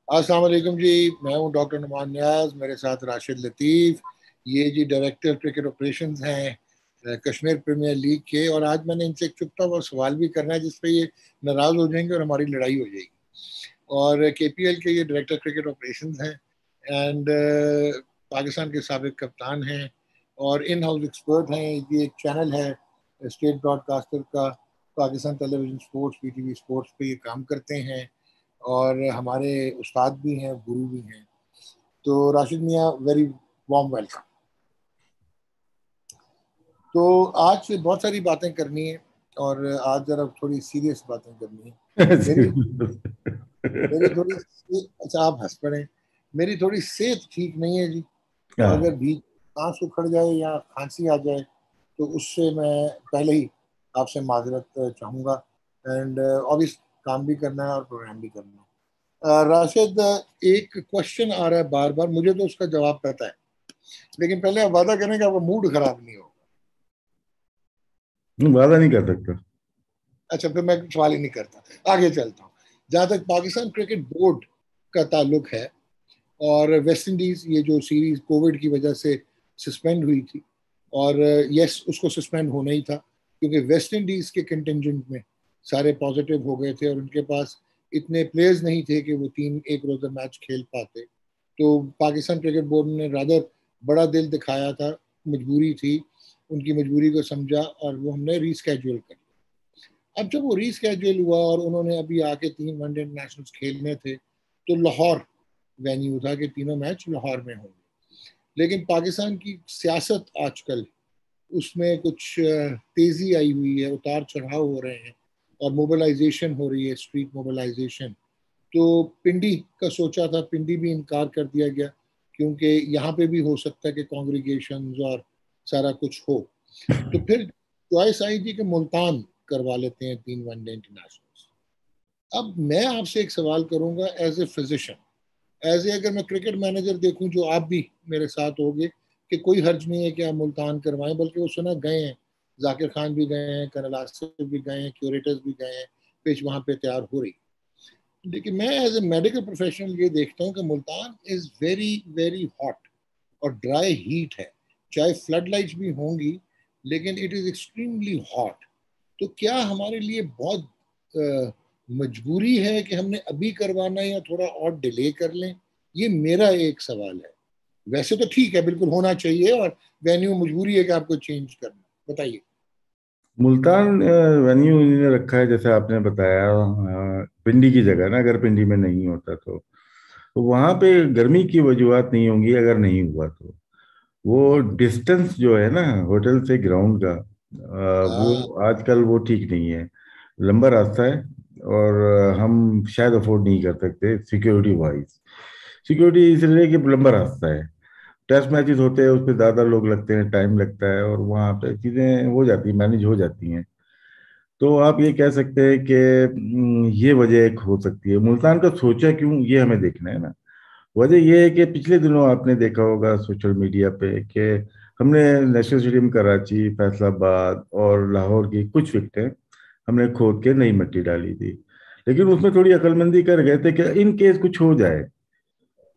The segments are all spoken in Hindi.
अस्सलाम वालेकुम जी। मैं हूं डॉक्टर नुमान नियाज, मेरे साथ राशिद लतीफ़। ये जी डायरेक्टर क्रिकेट ऑपरेशंस हैं कश्मीर प्रीमियर लीग के। और आज मैंने इनसे एक चुपता हुआ सवाल भी करना है जिस पे ये नाराज हो जाएंगे और हमारी लड़ाई हो जाएगी। और केपीएल के ये डायरेक्टर क्रिकेट ऑपरेशंस हैं एंड पाकिस्तान के साबिक कप्तान हैं और इन हाउस एक्सपर्ट हैं। ये एक चैनल है स्टेट ब्रॉडकास्टर का, Pakistan television sports, PTV sports पे ये काम करते हैं और हमारे उस्ताद भी हैं, गुरु भी हैं। तो राशिद मियाँ, वेरी वार्म वेलकम। तो आज से बहुत सारी बातें करनी है और आज जरा थोड़ी सीरियस बातें करनी है। मेरी मेरी थोड़ी अच्छा, आप हंस पड़े। मेरी थोड़ी सेहत ठीक नहीं है जी। तो हाँ। अगर भी सांस उखड़ जाए या खांसी आ जाए तो उससे मैं पहले ही आपसे माजरत चाहूँगा। एंड ऑब्वियस काम भी करना है और प्रोग्राम भी करना है। राशिद, एक क्वेश्चन आ रहा है बार बार, मुझे तो उसका जवाब पता है, लेकिन पहले आप वादा करें कि आपका मूड खराब नहीं होगा। वादा नहीं कर सकता। अच्छा, फिर मैं सवाल ही नहीं करता, आगे चलता हूँ। जहां तक पाकिस्तान क्रिकेट बोर्ड का ताल्लुक है और वेस्ट इंडीज, ये जो सीरीज कोविड की वजह से सस्पेंड हुई थी, और यस, उसको सस्पेंड होना ही था क्योंकि वेस्ट इंडीज के कंटिजेंट में सारे पॉजिटिव हो गए थे और उनके पास इतने प्लेयर्स नहीं थे कि वो तीन एक रोजा मैच खेल पाते। तो पाकिस्तान क्रिकेट बोर्ड ने रादर बड़ा दिल दिखाया था, मजबूरी थी, उनकी मजबूरी को समझा और वो हमने रीस्केड्यूल कर लिया। अब जब वो रीस्केड्यूल हुआ और उन्होंने अभी आके तीन वनडे इंटरनेशनल खेलने थे तो लाहौर वेन्यू था कि तीनों मैच लाहौर में होंगे। लेकिन पाकिस्तान की सियासत आजकल, उसमें कुछ तेजी आई हुई है, उतार चढ़ाव हो रहे हैं और मोबिलाइजेशन हो रही है, स्ट्रीट मोबिलाइजेशन। तो पिंडी का सोचा था, पिंडी भी इनकार कर दिया गया क्योंकि यहाँ पे भी हो सकता है कि कॉन्ग्रीगेशन और सारा कुछ हो। तो फिर चॉइस आई थी कि मुल्तान करवा लेते हैं तीन वनडे इंटरनेशनल। अब मैं आपसे एक सवाल करूंगा as a physician, as a, अगर मैं क्रिकेट मैनेजर देखूं जो आप भी मेरे साथ होगे, कि कोई हर्ज नहीं है कि आप मुल्तान करवाएं, बल्कि वो सुना गए हैं, जाकिर खान भी गए हैं, कर्नल आसिफ भी गए हैं, क्यूरेटर्स भी गए हैं, पिच वहां पे तैयार हो रही। लेकिन मैं एज ए मेडिकल प्रोफेशनल ये देखता हूँ कि Multan is very very hot और ड्राई हीट है। चाहे फ्लड लाइट्स भी होंगी, लेकिन इट इज एक्सट्रीमली हॉट। तो क्या हमारे लिए बहुत मजबूरी है कि हमने अभी करवाना है या थोड़ा और डिले कर लें? ये मेरा एक सवाल है। वैसे तो ठीक है, बिल्कुल होना चाहिए और वेन्यू मजबूरी है कि आपको चेंज करना। बताइए। मुल्तान वेन्यू इन्होंने रखा है जैसे आपने बताया, पिंडी की जगह ना, अगर पिंडी में नहीं होता तो वहां पे गर्मी की वजूहत नहीं होंगी अगर नहीं हुआ तो। वो डिस्टेंस जो है ना होटल से ग्राउंड का, हाँ, वो आजकल वो ठीक नहीं है। लंबा रास्ता है और हम शायद अफोर्ड नहीं कर सकते सिक्योरिटी वाइज। सिक्योरिटी इसलिए कि लंबा रास्ता है, टेस्ट मैचेस होते हैं, उस पर ज़्यादा लोग लगते हैं, टाइम लगता है और वहाँ पे चीज़ें हो जाती हैं, मैनेज हो जाती हैं। तो आप ये कह सकते हैं कि ये वजह एक हो सकती है। मुल्तान का सोचा क्यों, ये हमें देखना है ना। वजह ये है कि पिछले दिनों आपने देखा होगा सोशल मीडिया पे कि हमने नेशनल स्टेडियम कराची, फैसलाबाद और लाहौर की कुछ विकेटें हमने खोद के नई मिट्टी डाली थी। लेकिन उसमें थोड़ी अक्लमंदी कर गए थे कि इन केस कुछ हो जाए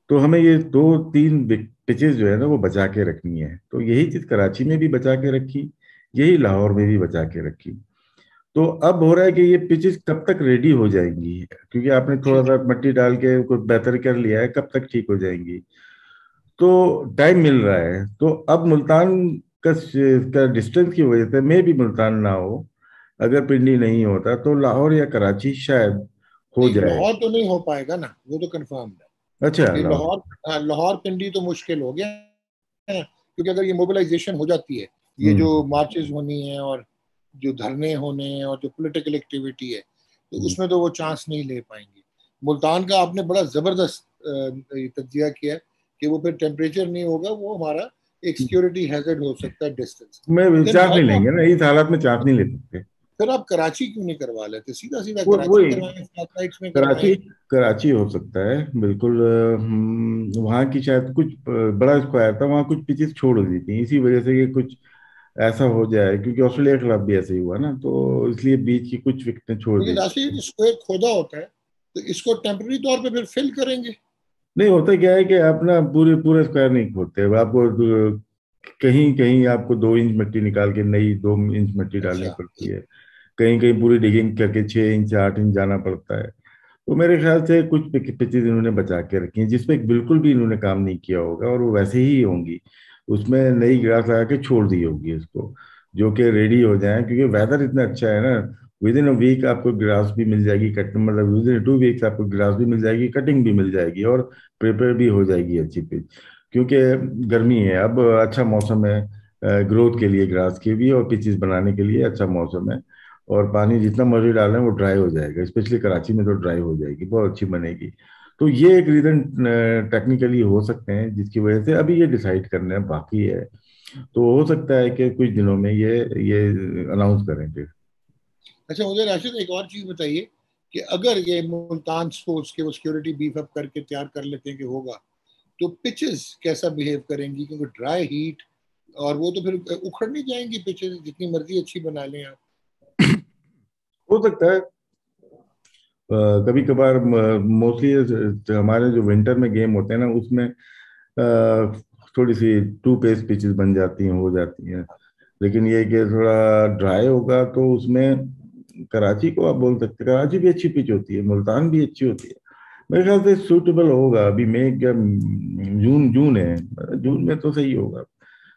तो हमें ये दो तीन पिचेस जो है ना वो बचा के रखनी है। तो यही चीज कराची में भी बचा के रखी, यही लाहौर में भी बचा के रखी। तो अब हो रहा है कि ये पिचेस कब तक रेडी हो जाएंगी, क्योंकि आपने थोड़ा जी जी। सा मिट्टी डाल के कुछ बेहतर कर लिया है, कब तक ठीक हो जाएंगी। तो टाइम मिल रहा है। तो अब मुल्तान का डिस्टेंस की वजह से मे भी मुल्तान ना हो। अगर पिंडी नहीं होता तो लाहौर या कराची शायद हो नहीं, जाए। लाहौर तो नहीं हो पाएगा ना, वो तो कंफर्म अच्छा, है। ये लाहौर। लाहौर, हाँ, लाहौर पिंडी तो मुश्किल हो गया है क्योंकि अगर ये मोबिलाइजेशन हो जाती है, ये जो हम्म। मार्चेस होनी है और जो धरने होने हैं और जो पॉलिटिकल एक्टिविटी है, तो हम्म। उसमें तो वो चांस नहीं ले पाएंगे। मुल्तान का आपने बड़ा जबरदस्त तजिया किया है कि वो फिर टेम्परेचर नहीं होगा, वो हमारा एक सिक्योरिटी हैजर्ड हो सकता है, डिस्टेंस। मैं देन चांस नहीं भाई लेंगे ना, इस हालात में चांस नहीं ले सकते। फिर आप कराची क्यों नहीं करवा लेते? सीधा सीधा वो कराची वही करवाएं, फ्लाइट्स में कराची, करवाएं। कराची हो सकता है बिल्कुल। वहाँ की शायद कुछ बड़ा स्क्वायर था, वहाँ कुछ पिचेस छोड़ दी थी इसी वजह से कि कुछ ऐसा हो जाए, क्योंकि ऑस्ट्रेलिया के खिलाफ भी ऐसे ही हुआ ना, तो इसलिए बीच की कुछ विकेटें छोड़ दी लेकिन थी। राशि स्क्वायर खोदा होता है। तो इसको टेम्पररी तौर पे फिर फिल करेंगे। नहीं, होता क्या है कि आप ना पूरे पूरे स्क्वायर नहीं खोदते, अब आपको कहीं कहीं आपको 2 इंच मिट्टी निकाल के नई 2 इंच मिट्टी डालनी अच्छा। पड़ती है। कहीं कहीं पूरी डिगिंग करके 6 इंच 8 इंच जाना पड़ता है। तो मेरे ख्याल से कुछ पिचेज इन्होंने बचा के रखी हैं जिसपे बिल्कुल भी इन्होंने काम नहीं किया होगा, और वो वैसे ही होंगी। उसमें नई ग्रास लगा के छोड़ दी होगी इसको, जो कि रेडी हो जाए, क्योंकि वेदर इतना अच्छा है ना। विद इन अ वीक आपको ग्रास भी मिल जाएगी, कट मतलब विद इन 2 वीक्स आपको ग्रास भी मिल जाएगी, कटिंग भी मिल जाएगी, और प्रिपेयर भी हो जाएगी अच्छी पिच। क्योंकि गर्मी है अब, अच्छा मौसम है ग्रोथ के लिए ग्रास की भी, और पिचेस बनाने के लिए अच्छा मौसम है। और पानी जितना मर्जी डालें वो ड्राई हो जाएगा, स्पेशली कराची में तो ड्राई हो जाएगी, बहुत अच्छी बनेगी। तो ये एक रीजन टेक्निकली हो सकते हैं जिसकी वजह से अभी ये डिसाइड करना बाकी है। तो हो सकता है कि कुछ दिनों में ये अनाउंस करेंगे। अच्छा, मुझे राशिद एक और चीज बताइए कि अगर ये मुल्तान स्पोर्ट्स के वो सिक्योरिटी बीफ अप करके तैयार कर लेते हैं कि होगा, तो पिचेस कैसा बिहेव करेंगी? क्योंकि ड्राई हीट, और वो तो फिर उखड़ नहीं जाएंगी पिचेस, जितनी मर्जी अच्छी बना लें आप। हो सकता है कभी कभार, मोस्टली हमारे जो विंटर में गेम होते हैं ना उसमें थोड़ी सी 2 पेस पिचेस बन जाती हैं, हो जाती हैं। लेकिन ये कि थोड़ा ड्राई होगा तो उसमें कराची को आप बोल सकते हैं, कराची भी अच्छी पिच होती है, मुल्तान भी अच्छी होती है। मेरे ख्याल से सूटेबल होगा। अभी मई क्या, जून जून है, जून में तो सही होगा।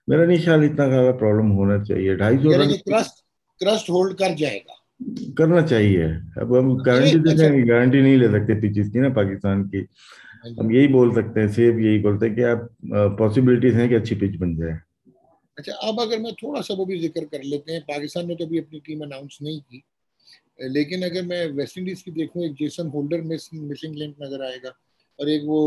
मेरा नहीं ख्याल इतना ज्यादा प्रॉब्लम होना चाहिए। 250 यानी रन कि क्रस्ट क्रस्ट होल्ड कर जाएगा। करना चाहिए। अब हम नहीं, गारंटी देते अच्छा। हैं, गारंटी नहीं ले सकते पिचेस की ना पाकिस्तान की। हाँ जी। हम यही बोल सकते हैं, सिर्फ यही बोलते हैं कि आप पॉसिबिलिटीज हैं कि अच्छी पिच बन जाए। अच्छा, अब अगर मैं थोड़ा सा वो भी जिक्र कर लेते हैं, पाकिस्तान ने तो अभी अपनी टीम अनाउंस नहीं की, लेकिन अगर मैं वेस्ट इंडीज की देखूं, एक जेसन होल्डर मिसिंग लिंक नजर आएगा, और एक वो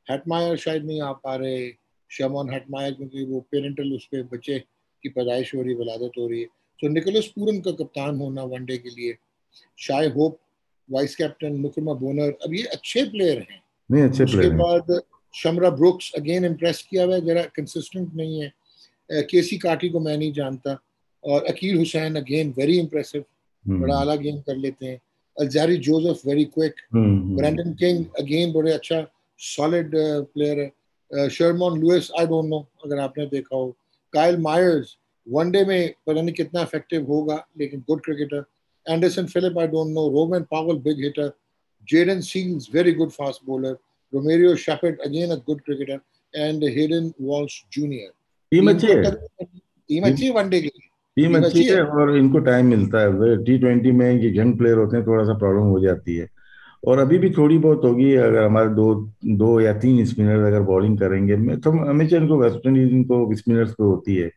हेटमायर शायद नहीं आ पा रहे, शमॉन हेटमायर, क्योंकि वो पेरेंटल उस पर बच्चे की पैदाइश हो रही है, वलादत हो रही है। तो निकोलस पूरन का कप्तान होना वनडे के लिए, शाय होप वाइस कैप्टन, मुकरमा बोनर, अब ये अच्छे प्लेयर हैं। नहीं, अच्छे उसके प्लेयर हैं। बाद शमरा ब्रुक्स अगेन इम्प्रेस किया हुआ है, जरा कंसिस्टेंट नहीं है। केसी काटी को मैं नहीं जानता। और Akeal Hosein again very impressive, बड़ा हम्म आला गेम कर लेते हैं। Alzarri Joseph very quick. हम्म। ब्रैंडन किंग अगेन बड़े अच्छा सॉलिड प्लेयर है। Sherman Lewis I don't know अगर आपने देखा हो। काइल मायर्स वनडे में पता नहीं कितना इफेक्टिव होगा, लेकिन good cricketer. Anderson Phillip I don't know. Rovman Powell big hitter. Jayden Seales very good fast bowler. Romario Shepherd again a good cricketer. And Hayden Walsh junior. Team team अच्छी को है। टीम टीम अच्छी है वनडे के लिए। टीम टीम अच्छी अच्छी है, है। और इनको टाइम मिलता है। T20 में ये यंग प्लेयर होते हैं, थोड़ा सा प्रॉब्लम हो जाती है। और अभी भी थोड़ी बहुत होगी, अगर हमारे दो दो या तीन स्पिनर अगर बॉलिंग करेंगे। मैं तो हमेशा इनको वेस्ट इंडीज इनको स्पिनर्स को होती है,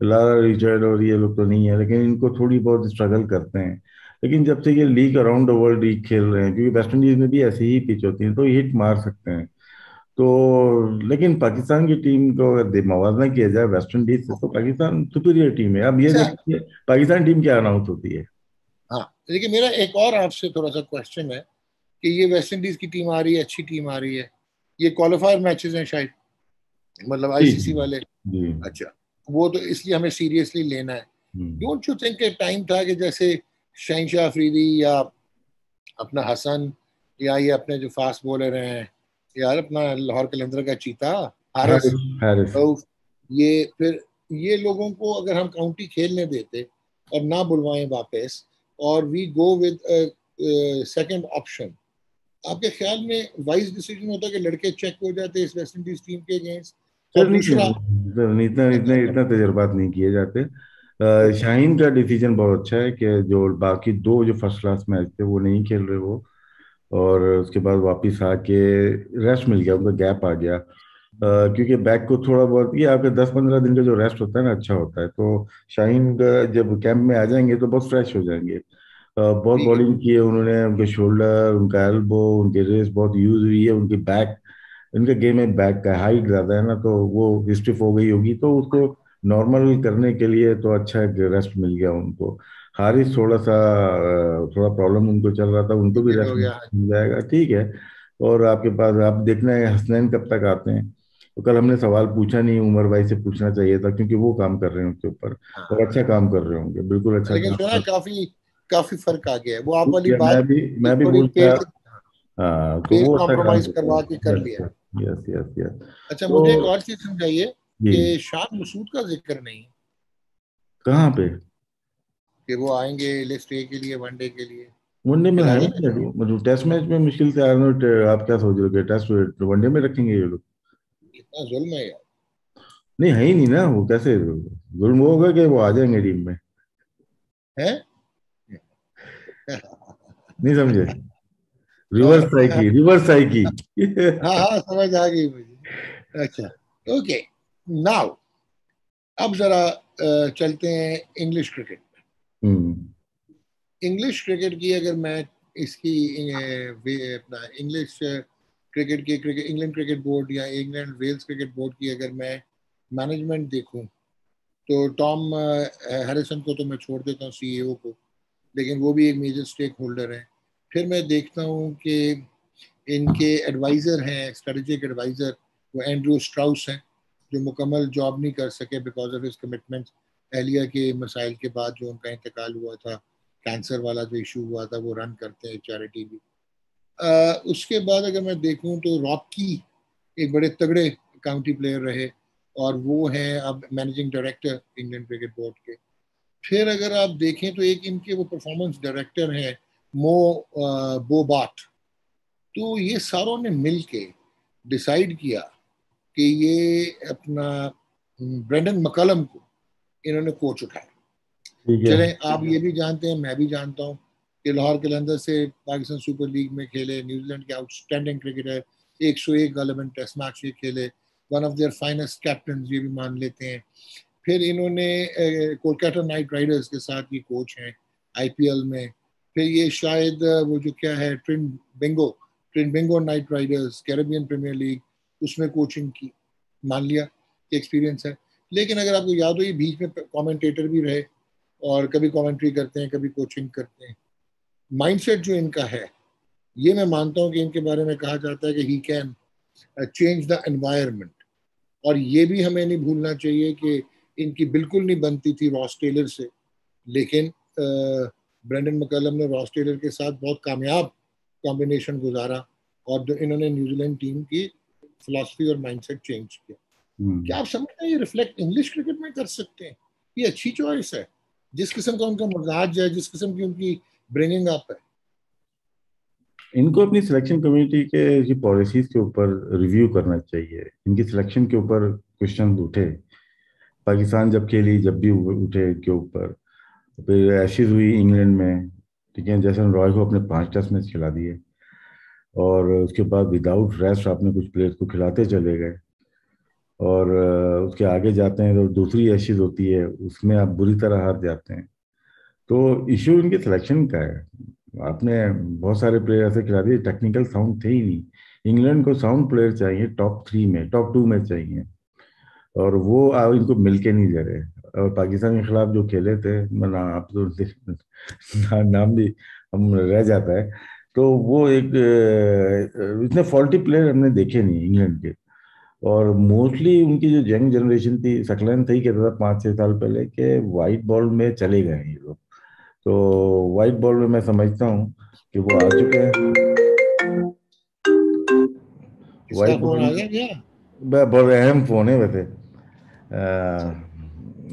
लारा रिचर्ड और ये लोग तो नहीं है, लेकिन इनको थोड़ी बहुत स्ट्रगल करते हैं। लेकिन जब से ये league around the world league खेल रहे हैं, क्योंकि वेस्ट इंडीज में भी ऐसी ही पिच होती है, तो हिट मार सकते हैं। तो लेकिन पाकिस्तान की टीम को अगर मवाजना किया जाए वेस्ट इंडीज से, तो पाकिस्तान सुपीरियर टीम है। अब ये अच्छा। देखिए पाकिस्तान टीम क्या अनाउंस होती है। हाँ, लेकिन मेरा एक और आपसे थोड़ा सा क्वेश्चन है कि ये वेस्ट इंडीज की टीम आ रही है, अच्छी टीम आ रही है, ये क्वालिफायर मैचेस हैं शायद, मतलब जी आईसीसी वाले। जी। अच्छा, वो तो इसलिए हमें सीरियसली लेना है। हम्म। डोंट यू थिंक टाइम था कि जैसे शहनशाह अफरीदी या अपना हसन, या ये अपने जो फास्ट बॉलर हैं, यार अपना लाहौर कलंदर का चीता हारिस, हैरिस हैरिस। तो ये फिर ये लोगों को अगर हम काउंटी खेलने देते और ना बुलवाएं वापस, और we go with second option, आपके ख्याल में वाइज डिसीजन होता कि लड़के चेक हो जाते इस वेस्ट इंडीज टीम के अगेंस्ट? सर और नहीं, दूसरा, सर इतना इतना इतना तजर्बात नहीं किए जाते। ओके, शाहीन का डिसीजन बहुत अच्छा है कि जो बाकी दो जो फर्स्ट क्लास मैच थे वो नहीं खेल रहे वो, और उसके बाद वापिस आके रेस्ट मिल गया, उनका गैप आ गया। क्योंकि बैक को थोड़ा बहुत ये आपके 10-15 दिन का जो रेस्ट होता है ना, अच्छा होता है। तो शाहीन का जब कैंप में आ जाएंगे तो बहुत फ्रेश हो जाएंगे। बहुत ठीक है। बॉलिंग की है उन्होंने, उनके शोल्डर, उनका एल्बो, उनकी रेस बहुत यूज हुई है, उनकी बैक, इनका गेम में बैक का हाइट ज्यादा है ना, तो वो स्टिफ हो गई होगी, तो उसको नॉर्मल करने के लिए तो अच्छा रेस्ट मिल गया उनको। हारिस थोड़ा सा थोड़ा प्रॉब्लम उनको चल रहा था, उनको भी टिकट रेस्ट हो गया। मिल जाएगा, ठीक है। और आपके पास आप देखना है हसनैन कब तक आते हैं। तो कल हमने सवाल पूछा नहीं, उमर भाई से पूछना चाहिए था, क्योंकि वो काम कर रहे हैं उसके ऊपर, और हाँ, अच्छा काम कर रहे होंगे, बिल्कुल अच्छा लेकिन काम सुना कर। काफी काफी फर्क आ गया है, वो आप भूल वाली गया, बात मैं एक भी थोड़ी भूल पेड़ गया। से। हाँ, तो बेस वो अच्छा काम कॉम्प्रोमाइज करते करवा हैं। के कर यस लिया। Yes yes yes. अच्छा, तो मुझे एक और चीज समझाइए जी, कि शान मसूद का जिक्र नहीं, कहाँ पे? कि वो आएंगे लिस्ट ए के लिए, वनडे के लिए। वनडे में खिला है देना नहीं चाहिए। अभी, मतलब टेस्ट मैच में मुश्किल से आर्नोल्ड, आप क्या सोच रहे हो कि टेस्ट वनडे में रखेंगे ये लोग? कितना जुल्म है यार। नहीं है ही नहीं ना, वो कैसे जुल्म होगा कि वो आ जाएंगे टीम में? है। नहीं समझे? Reverse psyche, reverse psyche. हाँ हाँ, समझ आ गई मुझे। अच्छा, ओके। नाउ अब जरा चलते हैं इंग्लिश क्रिकेट। हम्म इंग्लिश क्रिकेट की अगर मैं इसकी अपना इंग्लिश क्रिकेट की, क्रिकेट इंग्लैंड क्रिकेट बोर्ड या इंग्लैंड वेल्स क्रिकेट बोर्ड की अगर मैं मैनेजमेंट देखूं, तो टॉम हैरिसन को तो मैं छोड़ देता हूँ, सीईओ को, लेकिन वो भी एक मेजर स्टेक होल्डर है। फिर मैं देखता हूँ कि इनके एडवाइजर हैं, स्ट्रेटेजिक एडवाइजर, वो एंड्रू स्ट्राउस हैं, जो मुकम्मल जॉब नहीं कर सके बिकॉज ऑफ हिज कमिटमेंट। एहलिया के मसाइल के बाद जो उनका इंतकाल हुआ था, कैंसर वाला जो इशू हुआ था, वो रन करते हैं चैरिटी भी। उसके बाद अगर मैं देखूं तो रॉब की एक बड़े तगड़े काउंटी प्लेयर रहे, और वो हैं अब managing director England cricket board के। फिर अगर आप देखें तो एक इनके वो परफॉर्मेंस डायरेक्टर हैं, मो बोबाट। तो ये सारों ने मिल के डिसाइड किया कि ये अपना ब्रेंडन मकलम को इन्होंने कोच उठाया। ठीक है। चलें, आप ये भी जानते हैं, मैं भी जानता हूँ कि लाहौर कलंदर से पाकिस्तान सुपर लीग में खेले, न्यूजीलैंड के आउटस्टैंडिंग क्रिकेटर, 101 गालिबन टेस्ट मैच ये खेले, one of their finest captain ये भी मान लेते हैं। फिर इन्होंने कोलकाता नाइट राइडर्स के साथ ये कोच हैं आईपीएल में। फिर ये शायद वो जो क्या है, Trinbago Knight Riders Caribbean Premier League, उसमें कोचिंग की, मान लिया एक्सपीरियंस है। लेकिन अगर आपको याद हो, ये बीच में कमेंटेटर भी रहे, और कभी कमेंट्री करते हैं, कभी कोचिंग करते हैं। माइंडसेट जो इनका है, ये मैं मानता हूँ कि इनके बारे में कहा जाता है कि he can change the environment. और ये भी हमें नहीं भूलना चाहिए कि इनकी बिल्कुल नहीं बनती थी रॉस टेलर से, लेकिन ब्रेंडन मकलम ने रॉस टेलर के साथ बहुत कामयाब कॉम्बिनेशन गुजारा, और इन्होंने न्यूजीलैंड टीम की फिलॉसफी और माइंडसेट चेंज किया। क्या हम्म आप समझते हैं ये रिफ्लेक्ट इंग्लिश क्रिकेट में कर सकते हैं? ये अच्छी चॉइस है, जिस किस्म का उनका मजाज है, जिस किस्म की उनकी ब्रिंगिंग अप है। इनको अपनी सिलेक्शन कमेटी के ये पॉलिसीज के ऊपर रिव्यू करना चाहिए। इनकी सिलेक्शन के ऊपर क्वेश्चन उठे, पाकिस्तान जब खेली, जब भी उठे इनके ऊपर। फिर एशेज हुई इंग्लैंड में, ठीक है, जैसन रॉय को अपने 5 टेस्ट मैच खिला दिए, और उसके बाद विदाउट रेस्ट आपने कुछ प्लेयर्स को खिलाते चले गए। और उसके आगे जाते हैं तो दूसरी एशेज होती है, उसमें आप बुरी तरह हार जाते हैं। तो इश्यू इनके सिलेक्शन का है। आपने बहुत सारे प्लेयर ऐसे खिला दिए, टेक्निकल साउंड थे ही नहीं। इंग्लैंड को साउंड प्लेयर चाहिए, टॉप 3 में, टॉप 2 में चाहिए, और वो इनको मिल के नहीं दे रहे। और पाकिस्तान के खिलाफ जो खेले थे, मना आप तो नाम भी हम रह जाता है। तो वो एक इतने फॉल्टी प्लेयर हमने देखे नहीं इंग्लैंड के। और मोस्टली उनकी जो यंग जनरेशन थी, सकलन था ही कहता था 5-6 साल पहले के वाइट बॉल में चले गए हैं ये लोग। तो वाइट बॉल में मैं समझता हूँ कि वो आ चुके हैं। किसका वाइट फोन बॉल आ गया क्या? बहुत अहम फोन है वैसे। अ,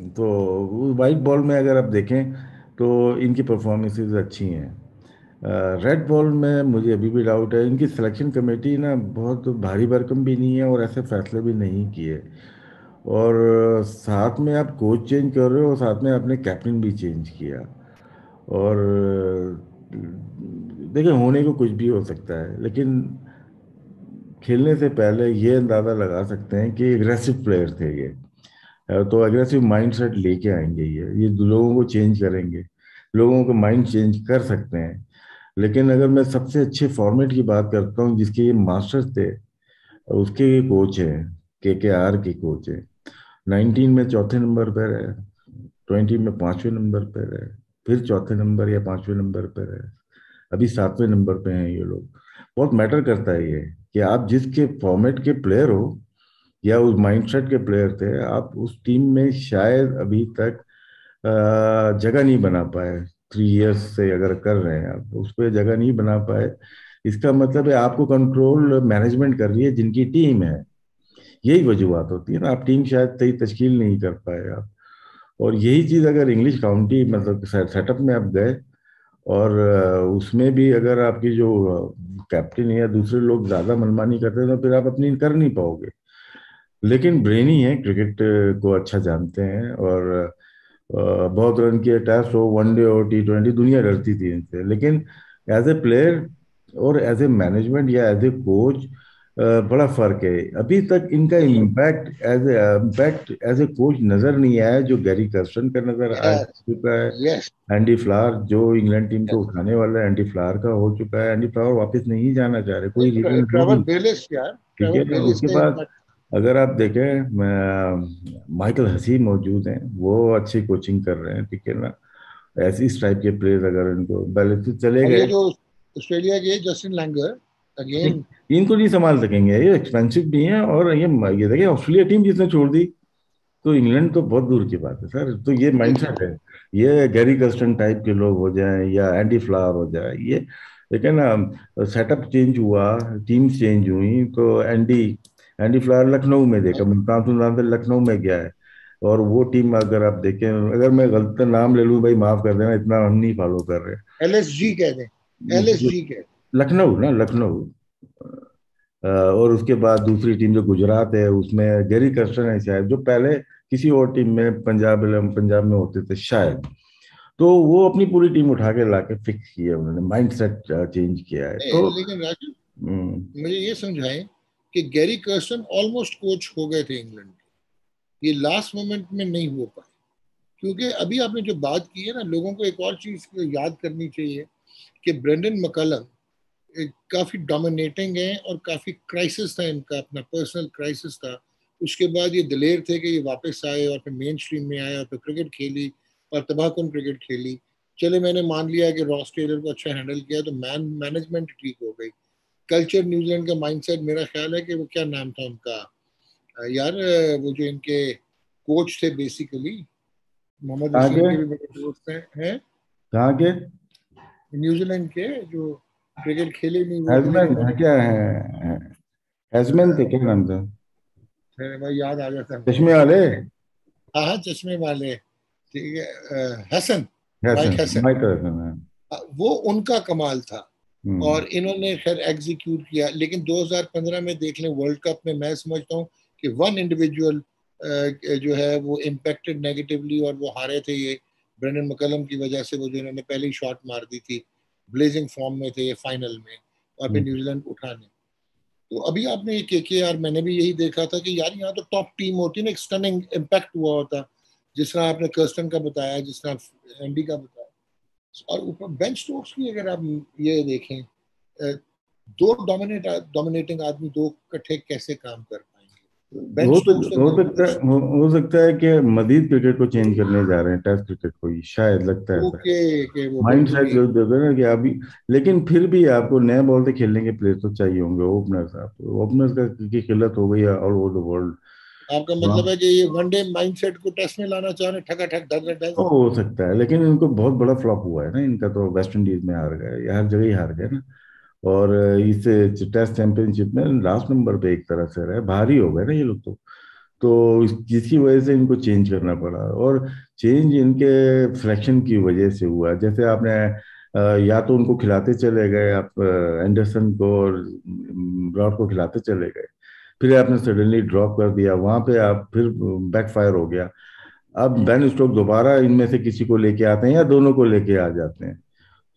तो वाइट बॉल में अगर आप देखें तो इनकी परफॉर्मेंसेस अच्छी हैं। रेड बॉल में मुझे अभी भी डाउट है। इनकी सिलेक्शन कमेटी ना बहुत भारी भरकम भी नहीं है, और ऐसे फैसले भी नहीं किए। और साथ में आप कोच चेंज कर रहे हो, और साथ में आपने कैप्टन भी चेंज किया। और देखिए, होने को कुछ भी हो सकता है, लेकिन खेलने से पहले ये अंदाज़ा लगा सकते हैं कि एग्रेसिव प्लेयर थे ये। तो एग्रेसिव माइंडसेट लेके आएंगे, ये लोगों को चेंज करेंगे, लोगों को माइंड चेंज कर सकते हैं। लेकिन अगर मैं सबसे अच्छे फॉर्मेट की बात करता हूँ जिसके ये मास्टर्स थे, उसके कोच हैं, KKR के कोच हैं। 19 में चौथे नंबर पर है, 20 में 5वें नंबर पर है, फिर चौथे नंबर या 5वें नंबर पर है, अभी 7वें नंबर पे हैं ये लोग। बहुत मैटर करता है ये, कि आप जिसके फॉर्मेट के प्लेयर हो या उस माइंडसेट के प्लेयर थे, आप उस टीम में शायद अभी तक जगह नहीं बना पाए। 3 इयर्स से अगर कर रहे हैं आप, उस पर जगह नहीं बना पाए, इसका मतलब है आपको कंट्रोल मैनेजमेंट कर रही है जिनकी टीम है। यही वजूहत होती है ना, आप टीम शायद सही तश्कील नहीं कर पाए आप। और यही चीज अगर इंग्लिश काउंटी मतलब सेटअप में आप गए, और उसमें भी अगर आपकी जो कैप्टन या दूसरे लोग ज्यादा मनमानी करते हैं तो फिर आप अपनी कर नहीं पाओगे। लेकिन ब्रेनी है, क्रिकेट को अच्छा जानते हैं, और बहुत रन किए, टेस्ट हो, वनडे हो, T20, दुनिया डरती थी इनसे। लेकिन एज ए प्लेयर और एज ए मैनेजमेंट या एज ए कोच बड़ा फर्क है। अभी तक इनका इम्पैक्ट एज ए कोच नजर नहीं आया जो गैरी कर्स्टन का नजर आ यस, चुका है। यस। एंडी फ्लावर जो इंग्लैंड टीम को उठाने वाला है, एंडी फ्लावर का हो चुका है। एंडी फ्लावर वापस नहीं जाना चाह रहे, कोई रीजन ट्रेवर ढूंढ। बेलिस यार, ठीक है, ट्रेवर अब बेलिस उसके का बाद इम्पैक्ट। अगर आप देखें, माइकल हसी मौजूद हैं, वो अच्छी कोचिंग कर रहे हैं, ठीक है ना। ऐसी इस टाइप के प्लेयर अगर इनको पहले तो चले और ये गए। जो ऑस्ट्रेलिया के जस्टिन लैंगर अगेन। इनको नहीं संभाल सकेंगे, ये एक्सपेंसिव भी है। और ये देखिए ऑस्ट्रेलिया टीम जिसने छोड़ दी, तो इंग्लैंड तो बहुत दूर की बात है सर। तो ये माइंडसेट है, ये गैरी कर्स्टन टाइप के लोग हो जाएं या एंडी फ्लावर हो जाए, ये लेकिन ना सेटअप चेंज हुआ, टीम्स चेंज हुई, तो एंडी एंडी फ्लावर लखनऊ में देखा, मुल्तान सुल्तान से लखनऊ में गया है। और वो टीम अगर आप देखें, अगर मैं गलत नाम ले लूं भाई माफ कर देना, इतना हम नहीं फॉलो कर रहे। LSG कह दें, LSG कह दें। लखनऊ ना, लखनऊ। और उसके बाद दूसरी टीम जो गुजरात है, उसमें गैरी कर्स्टन है शायद, जो पहले किसी और टीम में पंजाब में होते थे शायद। तो वो अपनी पूरी टीम उठा के ला के फिक्स किया, उन्होंने माइंड सेट चेंज किया है। नहीं, तो लेकिन राजू हम्म, मुझे ये समझाएं कि गैरी कर्स्टन ऑलमोस्ट कोच हो गए थे इंग्लैंड के, ये लास्ट मोमेंट में नहीं हो पाए। क्योंकि अभी आपने जो बात की है ना, लोगों को एक और चीज याद करनी चाहिए कि ब्रेंडन मकलम काफी डोमिनेटिंग है और काफी क्राइसिस था इनका, अपना पर्सनल क्राइसिस था। उसके बाद ये दिलेर थे कि ये वापस आए और फिर मेन स्ट्रीम में आए और फिर क्रिकेट खेली और तबाहकुन क्रिकेट खेली। चले, मैंने मान लिया कि रॉस टेलर को अच्छा हैंडल किया तो मैनेजमेंट ठीक हो गई। कल्चर न्यूजीलैंड का माइंडसेट, मेरा ख्याल है कि वो क्या नाम था उनका, यार, वो जो इनके कोच थे बेसिकली, मोहम्मद कहाँ वसीम के के भी बड़े दोस्त हैं कहाँ के न्यूजीलैंड के, जो क्रिकेट खेले नहीं वो तो लेकिन हैजमैन है बड़े। क्या है, हैजमैन थे क्या नाम था, मेरे भाई याद आ जाता नाम। चश्मे वाले। हाँ हाँ, चश्मे वाले। ठीक है, Hesson, Hesson, Mike Hesson. Michael Hesson है। वो उनका कमाल था। हम्म और इन्होंने खैर एग्जीक्यूट किया, लेकिन 2015 में देख लें वर्ल्ड कप में, मैं समझता हूँ कि वन इंडिविजुअल जो है वो इम्पेक्टेड नेगेटिवली और वो हारे थे ये ब्रेंडन मकलम की वजह से। वो जो इन्होंने पहली शॉट मार दी थी, ब्लेजिंग फॉर्म में थे ये फाइनल में, और फिर हम्म। न्यूजीलैंड उठाने। तो अभी आपने ये KKR, मैंने भी यही देखा था कि यार यहाँ तो टॉप टीम होती है ना, एक स्टनिंग इम्पैक्ट हुआ होता, जिस तरह आपने कर्स्टन का बताया, जिस तरह एंडी का बताया। और ऊपर बेंच स्टोक्स की अगर आप ये देखें, दो डोमिनेटिंग आदमी दो इकट्ठे कैसे काम कर पाएंगे? बेंच हो स्टोक्स तो जबरदस्त। हो सकता है कि मजीद क्रिकेट को चेंज करने जा रहे हैं, टेस्ट क्रिकेट को ही, शायद लगता है ऐसा। ओके के वो माइंड बिल्कुल सेट ही। जो देखो ना कि अभी, लेकिन फिर भी आपको नए बॉल से खेलने के प्लेयर तो चाहिए होंगे, ओपनर्स। आप ओपनर्स का की किल्लत हो गई है ऑल ओवर द वर्ल्ड। आपका मतलब है कि ये वनडे माइंडसेट को टेस्ट में लाना चाह रहे हैं, ठका ठक धक धक। तो हो सकता है, लेकिन इनको बहुत बड़ा फ्लॉप हुआ है ना इनका, तो वेस्ट इंडीज में हार गए, ये हर जगह ही हार गए ना। और इस टेस्ट चैंपियनशिप में लास्ट नंबर पे एक तरह से रहे, भारी हो गए ना ये लोग तो जिसकी वजह से इनको चेंज करना पड़ा। और चेंज इनके सिलेक्शन की वजह से हुआ। जैसे आपने या तो उनको खिलाते चले गए आप, एंडरसन को और ब्रॉड को खिलाते चले गए, फिर आपने सडनली ड्रॉप कर दिया, वहां पे आप फिर बैकफायर हो गया। अब बेन स्टोक दोबारा इनमें से किसी को लेके आते हैं या दोनों को लेके आ जाते हैं,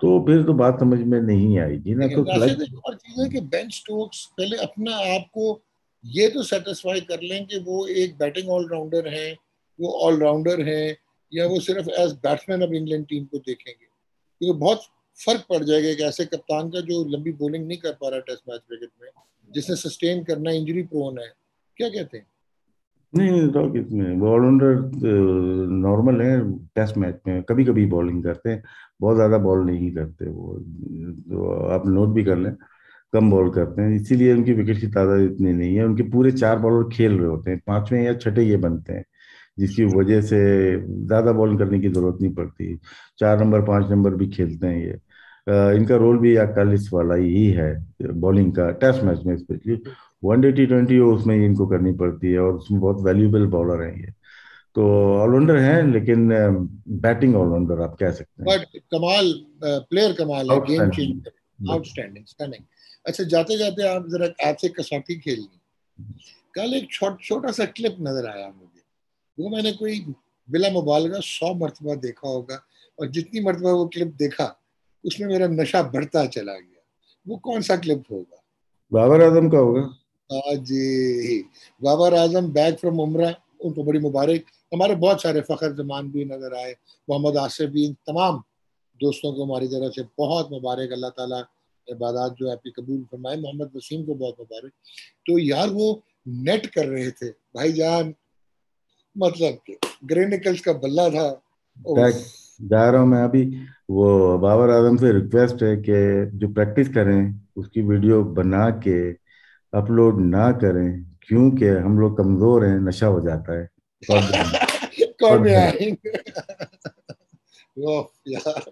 तो फिर तो बात समझ में नहीं आएगी ना, तो लेकिन राशिद सिलेक्ट। एक और चीज है कि बेन स्टोक्स पहले अपना आप को ये तो सेटिस्फाई कर लें कि वो एक बैटिंग ऑलराउंडर हैं, वो ऑलराउंडर हैं, या वो सिर्फ एज बैट्समैन अब इंग्लैंड टीम को देखेंगे। क्योंकि बहुत फर्क पड़ जाएगा एक ऐसे कप्तान का जो लंबी बॉलिंग नहीं कर पा रहा टेस्ट मैच क्रिकेट में, जिसने सस्टेन करना, इंजरी प्रोन है। क्या कहते हैं? नहीं तो किसमें वो ऑलराउंडर नॉर्मल है, टेस्ट मैच में कभी कभी बॉलिंग करते हैं, बहुत ज्यादा बॉल नहीं करते वो, तो आप नोट भी कर लें, कम बॉल करते हैं, इसीलिए उनकी विकेट की तादाद इतनी नहीं है। उनके पूरे चार बॉलर खेल रहे होते हैं, पांचवें या छठे ये बनते हैं, जिसकी वजह से ज्यादा बॉलिंग करने की जरूरत नहीं पड़ती। 4 नंबर 5 नंबर भी खेलते हैं ये। इनका रोल भी 41 वाला ही है बॉलिंग का, टेस्ट मैच में स्पेशली। वनडे T20 हो उसमें इनको करनी पड़ती है, और उसमें बहुत वैल्यूएबल बॉलर हैं ये। तो ऑलराउंडर हैं, लेकिन बैटिंग ऑलराउंडर आप कह सकते हैं। बट कमाल, प्लेयर कमाल है, game outstanding. Changer, outstanding, stunning. अच्छा, जाते जाते आप जरा आपसे कसौटी खेलनी। कल एक छोटा सा क्लिप नजर आया मुझे, वो मैंने कोई बिला मुबालगा 100 मरतबा देखा होगा, और जितनी मरतबा वो क्लिप देखा उसमें मेरा नशा बढ़ता चला गया। वो कौन सा क्लिप होगा? बाबर आजम का होगा। जी, बाबर आजम बैक फ्रॉम उम्रा, उनको बड़ी मुबारक। हमारे बहुत सारे फखर जमान भी नजर आए, मोहम्मद आसिफ भी, इन तमाम दोस्तों को हमारी तरफ से बहुत मुबारक। अल्लाह ताला इबादत जो है आपकी कबूल फरमाए। मोहम्मद वसीम को बहुत मुबारक। तो यार वो नेट कर रहे थे भाईजान, मतलब कि ग्रे निकल्स का बल्ला था। बैक उफ। जा रहा हूँ मैं अभी। वो बाबर आजम से रिक्वेस्ट है कि जो प्रैक्टिस करें उसकी वीडियो बना के अपलोड ना करें, क्योंकि हम लोग कमजोर हैं, नशा हो जाता है। कौन बहुत में ध्यान। आएंगे? ओह यार,